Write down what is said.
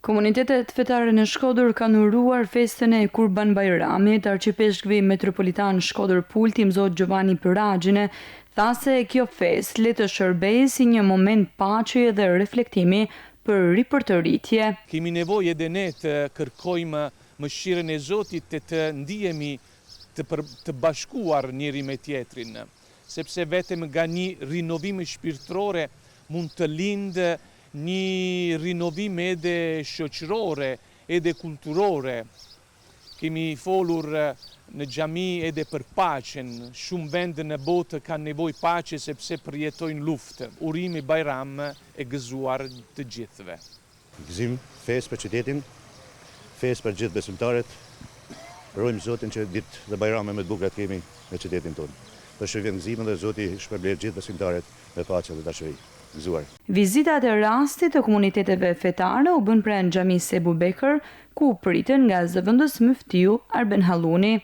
Komunitetet fetare në Shkodër kanë uruar festën e Kurban Bajramit. Arqipeshkvi metropolitan Shkodër Pulti Mzot Gjovani Pyragjine tha se kjo festë le të shërbejë si një moment paqeje dhe reflektimi për ripërtëritje. Kemi nevojë edhe ne të kërkojmë mëshirën e Zotit dhe të ndihemi të bashkuar njëri me tjetrin, sepse vetëm nga një rinovim shpirtërore mund të lindë një rinovim edhe shoqërore, edhe kulturore. Kemi folur në xhami edhe për paqen. Shumë vende në botë kanë nevojë paqe sepse përjetojnë luftë. Urimi Bajram e gëzuar të gjithëve. Gëzim festë për qytetin, festë për gjithë besimtarët. Rojmë Zotin që ditë dhe Bajrame më të bukura të kemi në qytetin tonë. Përshëvjen gëzimin dhe Zoti shpërblet gjithë besimtarët me paqe dhe dashuri. Vizitat e rastit të komuniteteve fetare u bën pranë xhamisë Ebu Bekër, ku pritën nga zëvendës Muftiu Arben Halluni.